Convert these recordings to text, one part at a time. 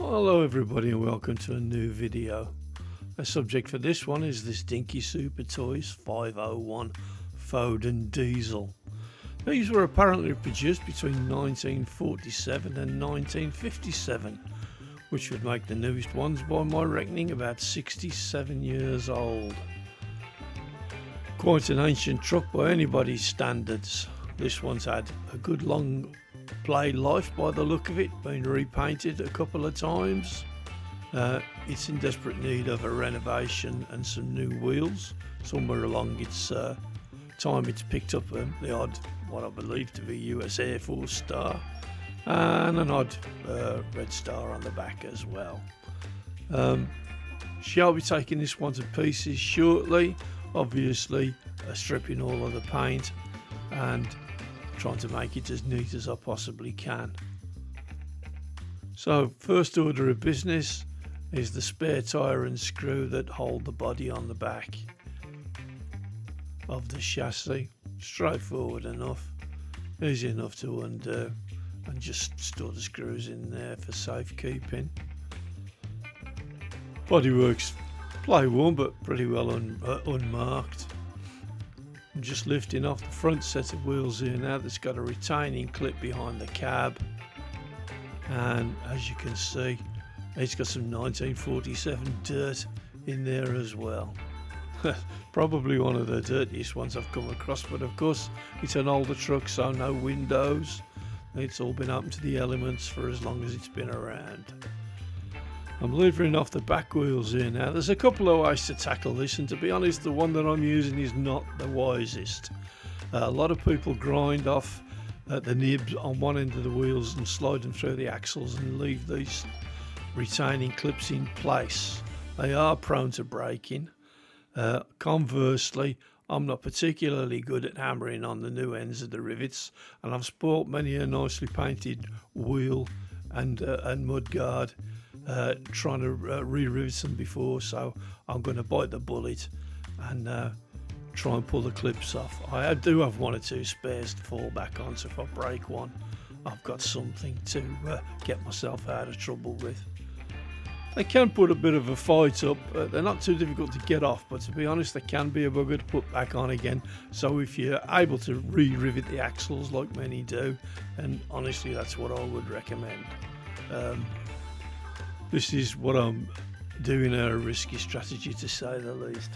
Hello everybody and welcome to a new video. The subject for this one is this Dinky Supertoys 501 Foden diesel. These were apparently produced between 1947 and 1957, which would make the newest ones by my reckoning about 67 years old. Quite an ancient truck by anybody's standards. This one's had a good long play life by the look of it, been repainted a couple of times. It's in desperate need of a renovation and some new wheels. Somewhere along its time it's picked up the odd, what I believe to be US Air Force star, and an odd red star on the back as well. Shall be taking this one to pieces shortly, obviously stripping all of the paint and trying to make it as neat as I possibly can. So first order of business is the spare tyre and screw that hold the body on the back of the chassis. Straightforward enough, easy enough to undo, and just store the screws in there for safekeeping. Bodywork's play warm but pretty well unmarked. I'm just lifting off the front set of wheels here now. That's got a retaining clip behind the cab, and as you can see, it's got some 1947 dirt in there as well. Probably one of the dirtiest ones I've come across, but of course it's an older truck, so no windows. It's all been open to the elements for as long as it's been around. I'm levering off the back wheels here now. There's a couple of ways to tackle this, and to be honest, the one that I'm using is not the wisest. A lot of people grind off the nibs on one end of the wheels and slide them through the axles and leave these retaining clips in place. They are prone to breaking. Conversely, I'm not particularly good at hammering on the new ends of the rivets, and I've spoilt many a nicely painted wheel and mudguard trying to re-rivet them before, so I'm going to bite the bullet and try and pull the clips off. I do have one or two spares to fall back on, so if I break one, I've got something to get myself out of trouble with. They can put a bit of a fight up. They're not too difficult to get off, but to be honest, they can be a bugger to put back on again. So if you're able to re-rivet the axles like many do, then honestly that's what I would recommend. This is what I'm doing, a risky strategy to say the least.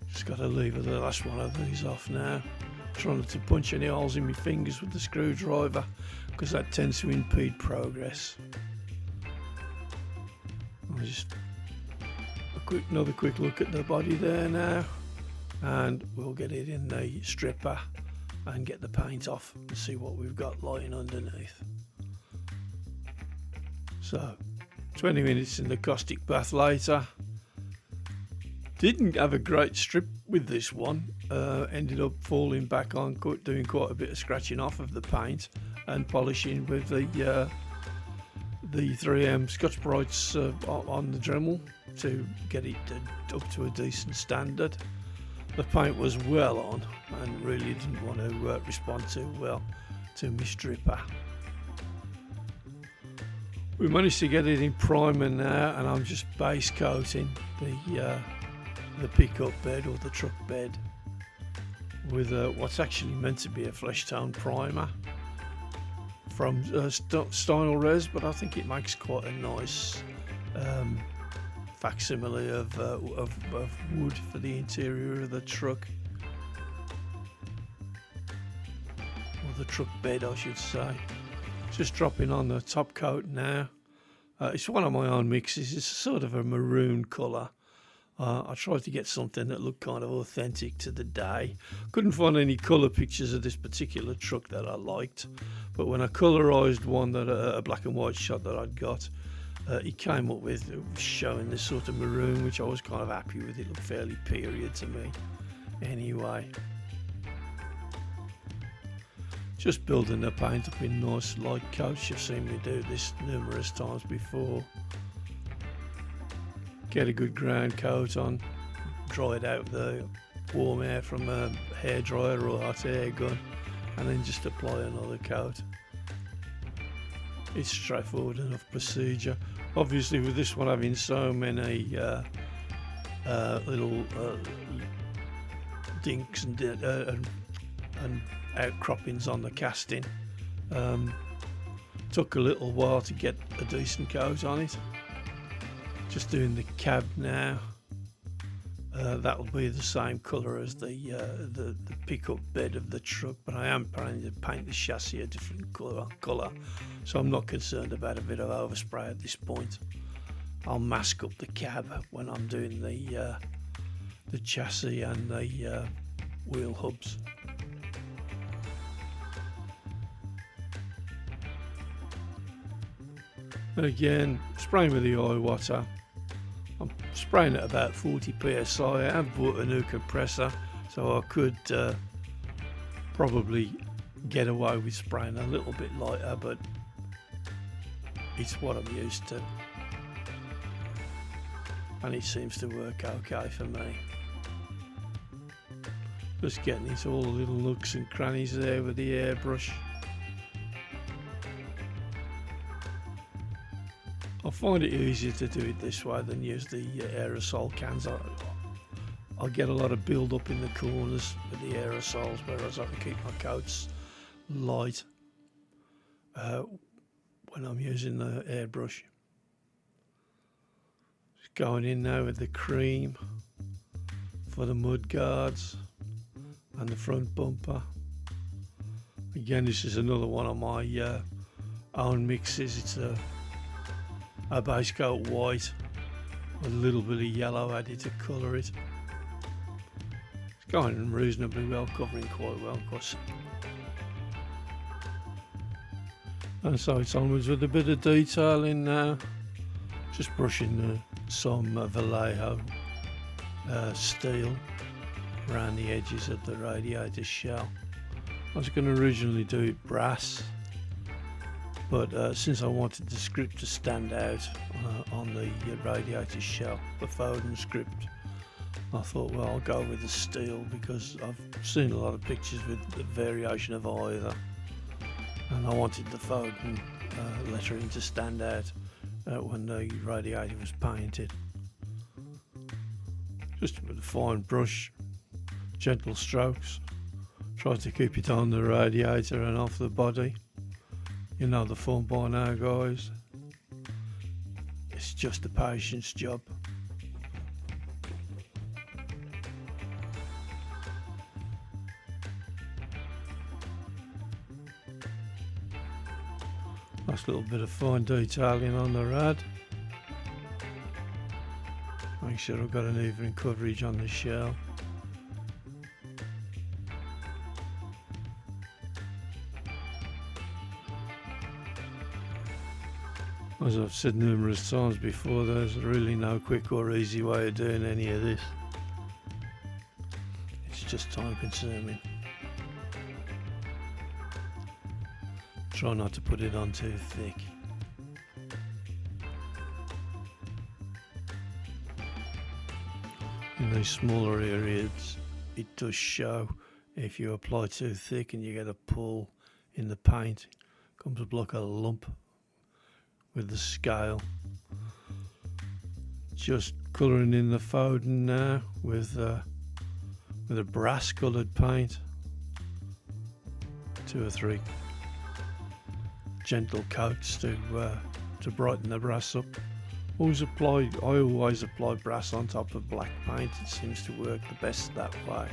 Just got to lever the last one of these off now. Trying not to punch any holes in my fingers with the screwdriver, because that tends to impede progress. Just another quick look at the body there now, and we'll get it in the stripper and get the paint off and see what we've got lying underneath. So 20 minutes in the caustic bath later. Didn't have a great strip with this one, ended up falling back on, doing quite a bit of scratching off of the paint and polishing with the 3M Scotch-Brites on the Dremel to get it up to a decent standard. The paint was well on and really didn't want to respond too well to my stripper. We managed to get it in primer now, and I'm just base coating the pickup bed or the truck bed with what's actually meant to be a flesh tone primer from Stynel Res, but I think it makes quite a nice facsimile of wood for the interior of the truck, or the truck bed I should say. Just dropping on the top coat now. It's one of my own mixes. It's sort of a maroon colour. I tried to get something that looked kind of authentic to the day. Couldn't find any colour pictures of this particular truck that I liked, but when I colorised one, that a black and white shot that I'd got, it came up with showing this sort of maroon, which I was kind of happy with. It looked fairly period to me anyway. Just building the paint up in nice light coats. You've seen me do this numerous times before. Get a good ground coat on, dry it out with the warm air from a hairdryer or hot air gun, and then just apply another coat. It's straightforward enough procedure. Obviously with this one having so many little dinks and outcroppings on the casting, took a little while to get a decent coat on it. Just doing the cab now. That'll be the same colour as the pickup bed of the truck, but I am planning to paint the chassis a different colour, so I'm not concerned about a bit of overspray at this point. I'll mask up the cab when I'm doing the chassis and the wheel hubs. Again, spraying with the oil water. I'm spraying at about 40 psi. I have bought a new compressor, so I could probably get away with spraying a little bit lighter, but it's what I'm used to, and it seems to work okay for me. Just getting into all the little nooks and crannies there with the airbrush. I find it easier to do it this way than use the aerosol cans. I'll get a lot of build up in the corners with the aerosols, whereas I can keep my coats light when I'm using the airbrush. Just going in now with the cream for the mud guards and the front bumper. Again, this is another one of my own mixes. It's a base coat white with a little bit of yellow added to colour it. It's going reasonably well, covering quite well, of course. And so it's onwards with a bit of detailing now. Just brushing some Vallejo steel around the edges of the radiator shell. I was going to originally do it brass, but since I wanted the script to stand out on the radiator shell, the Foden script, I thought, well, I'll go with the steel because I've seen a lot of pictures with the variation of either, and I wanted the Foden lettering to stand out when the radiator was painted. Just with a fine brush, gentle strokes, try to keep it on the radiator and off the body. You know the fun by now, guys. It's just a patience job. Nice little bit of fine detailing on the rad. Make sure I've got an even coverage on the shell. As I've said numerous times before, there's really no quick or easy way of doing any of this. It's just time consuming. Try not to put it on too thick. In these smaller areas, it does show if you apply too thick and you get a pull in the paint. It comes up like a lump with the scale. Just colouring in the Foden now with a brass coloured paint. 2 or 3 gentle coats to brighten the brass up. I always apply brass on top of black paint. It seems to work the best that way.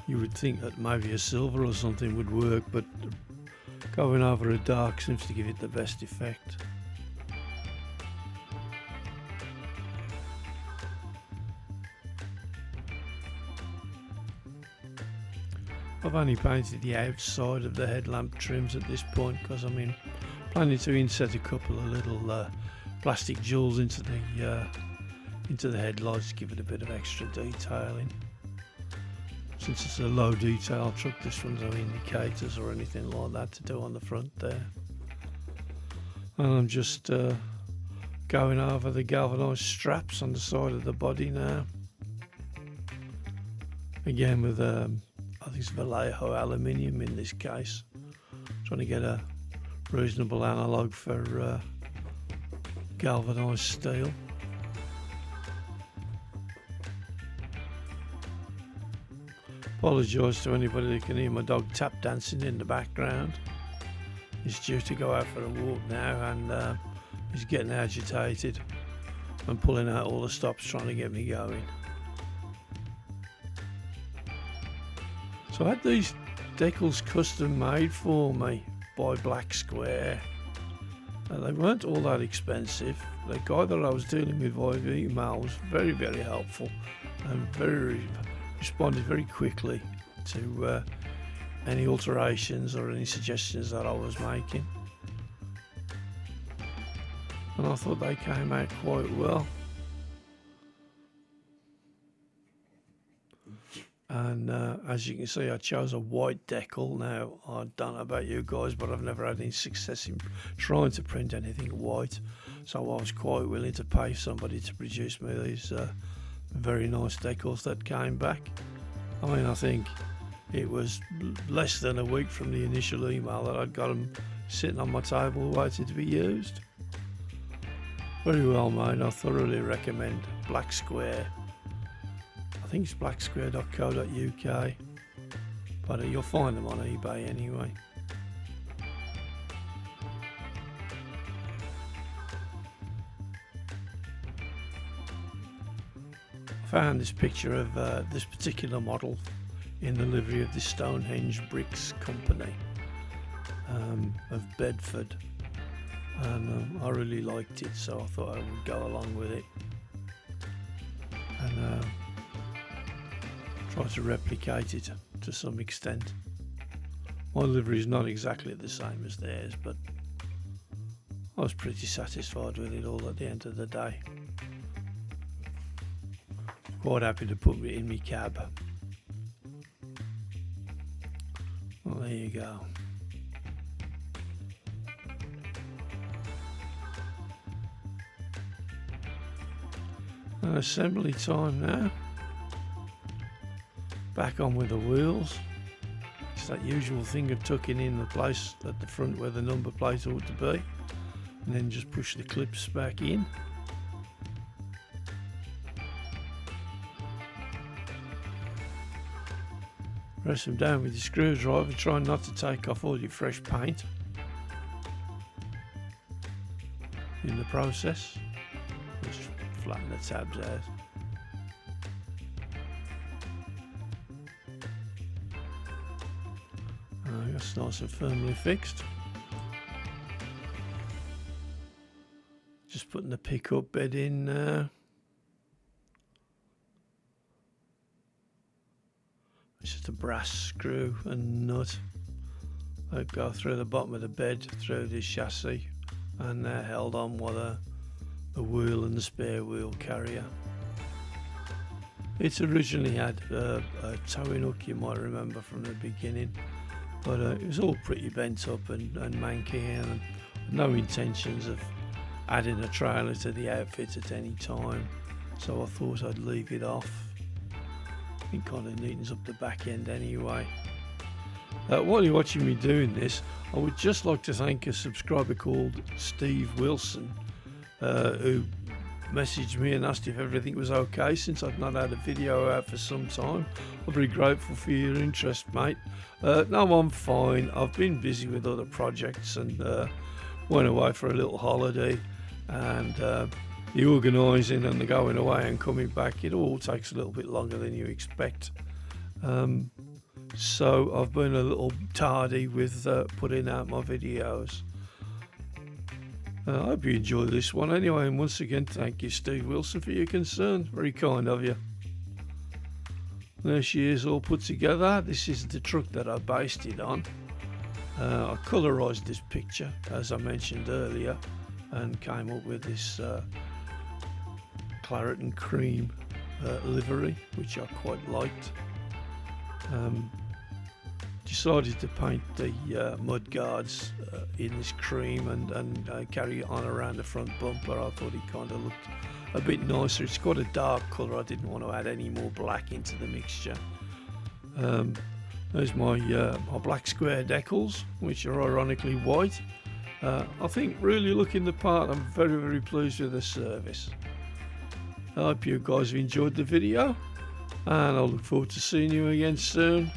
You would think that maybe a silver or something would work, but going over a dark seems to give it the best effect. I've only painted the outside of the headlamp trims at this point because I'm planning to inset a couple of little plastic jewels into the headlights to give it a bit of extra detailing. Since it's a low detail truck, this one's no indicators or anything like that to do on the front there. And I'm just going over the galvanised straps on the side of the body now. Again with I think it's Vallejo aluminium in this case. Trying to get a reasonable analogue for galvanised steel. Apologise to anybody that can hear my dog tap dancing in the background. He's due to go out for a walk now, and he's getting agitated and pulling out all the stops trying to get me going. So I had these decals custom made for me by Black Square. They weren't all that expensive. The guy that I was dealing with via email was very, very helpful and responded very quickly to any alterations or any suggestions that I was making. And I thought they came out quite well. And as you can see, I chose a white decal. Now, I don't know about you guys, but I've never had any success in trying to print anything white. So I was quite willing to pay somebody to produce me these very nice decals that came back. I mean, I think it was less than a week from the initial email that I'd got them sitting on my table waiting to be used. Very well made. I thoroughly recommend Black Square. I think it's blacksquare.co.uk, but you'll find them on eBay anyway. I found this picture of this particular model in the livery of the Stonehenge Bricks Company of Bedford, and I really liked it, so I thought I would go along with it and try to replicate it to some extent. My livery is not exactly the same as theirs, but I was pretty satisfied with it all at the end of the day. Quite happy to put it in my cab. Well, there you go. Assembly time now. Back on with the wheels. It's that usual thing of tucking in the place at the front where the number plate ought to be, and then just push the clips back in. Press them down with your screwdriver, trying not to take off all your fresh paint in the process. Just flatten the tabs out. That's nice and firmly fixed. Just putting the pickup bed in now. It's just a brass screw and nut. They go through the bottom of the bed, through this chassis, and they're held on with the wheel and the spare wheel carrier. It's originally had a towing hook, you might remember from the beginning, but it was all pretty bent up and manky, and no intentions of adding a trailer to the outfit at any time, so I thought I'd leave it off. It kind of neatens up the back end anyway. While you're watching me doing this, I would just like to thank a subscriber called Steve Wilson, who messaged me and asked if everything was okay since I'd not had a video out for some time. I'm very grateful for your interest, mate. No, I'm fine. I've been busy with other projects and went away for a little holiday, and the organising and the going away and coming back, it all takes a little bit longer than you expect. So I've been a little tardy with putting out my videos. I hope you enjoy this one anyway, and once again thank you, Steve Wilson, for your concern. Very kind of you. There she is, all put together. This is the truck that I based it on. I colourised this picture, as I mentioned earlier, and came up with this claret and cream livery, which I quite liked. Decided to paint the mud guards in this cream and carry it on around the front bumper. I thought it kind of looked a bit nicer. It's got a dark colour. I didn't want to add any more black into the mixture. There's my Black Square decals, which are ironically white, I think really looking the part. I'm very pleased with the service. I hope you guys have enjoyed the video, and I look forward to seeing you again soon.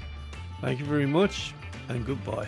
Thank you very much, and goodbye.